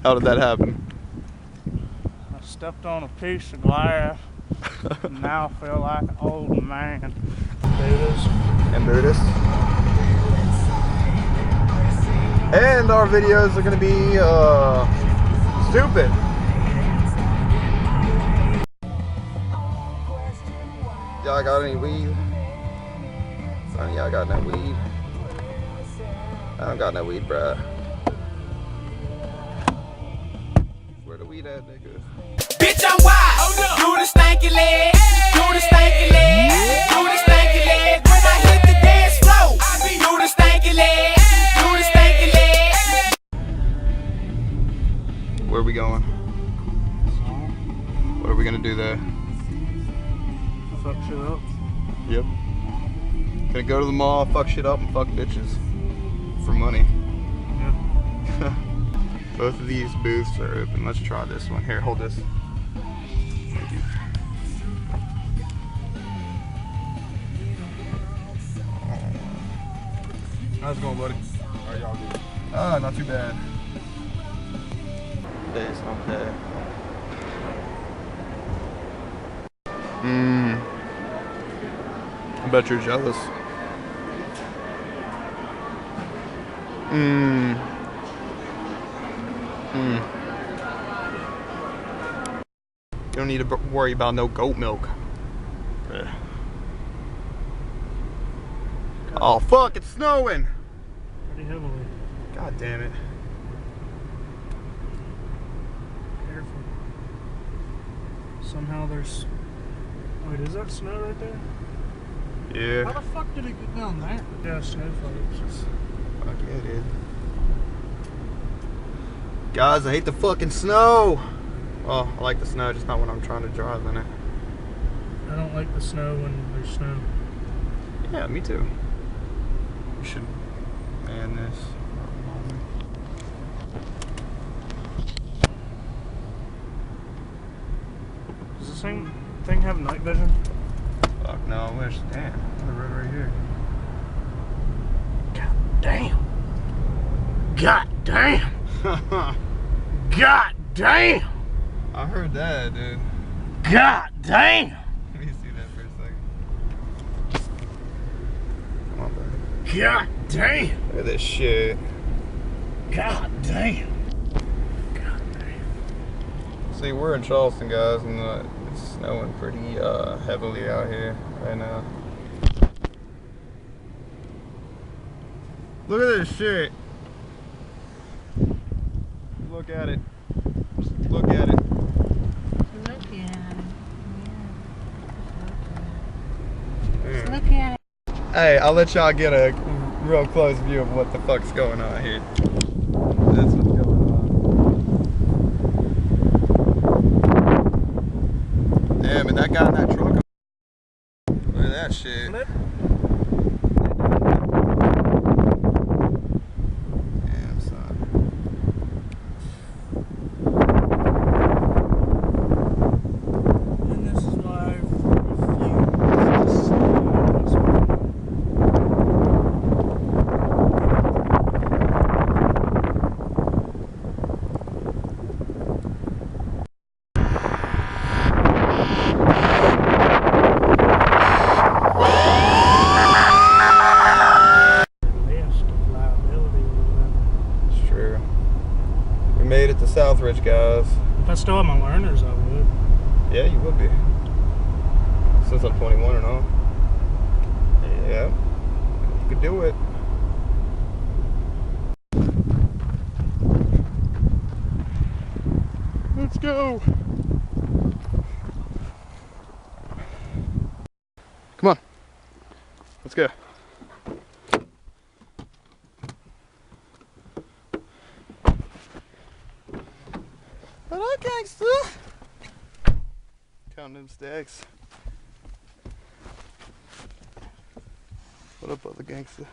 How did that happen? I stepped on a piece of glass and now I feel like an old man. Buddhas. And Buddhists. And our videos are gonna be stupid. Y'all got any weed? Y'all got no weed? I don't got no weed, bruh. Where the weed at, nigga? Bitch, I'm wild. Do the stanky leg. Do the stanky leg. Do the stanky leg. When I hit the dance floor, I be do the stanky leg. Do the stanky leg. Where are we going? What are we gonna do there? Fuck shit up. Yep. Gonna go to the mall, fuck shit up, and fuck bitches. For money. Yeah. Both of these booths are open. Let's try this one. Here, hold this. Thank you. How's it going, buddy? How are y'all doing? Ah, not too bad. There's not there. I bet you're jealous. You don't need to worry about no goat milk. Oh fuck, it's snowing! Pretty heavily. God damn it. Careful. Somehow there's... Wait, is that snow right there? Yeah. How the fuck did it get down there? Yeah, snowflakes. Fuck yeah, dude. Guys, I hate the fucking snow! Well, I like the snow, just not when I'm trying to drive in it. I don't like the snow when there's snow. Yeah, me too. We should man this. Does the same thing have night vision? Fuck no, I wish. Damn, the road right here. God damn. God damn. God damn. I heard that, dude. God damn. Let me see that for a second. Come on, buddy. God damn. Look at this shit. God damn. God damn. See, we're in Charleston, guys, and it's snowing pretty heavily out here right now. Look at this shit. Look at it. Look at it. Look at it. Yeah. Look at it. Hey, I'll let y'all get a real close view of what the fuck's going on here. That's what's going on. Damn, and that guy in that truck. Look at that shit. Flip. Damn, son. And this is why I made it to Southridge, guys. If I still had my learners, I would. Yeah, you would be. Since I'm 21 and all. Yeah. You could do it. Let's go. Come on. Let's go. Hello, gangster. Counting them stacks. What up, other gangster?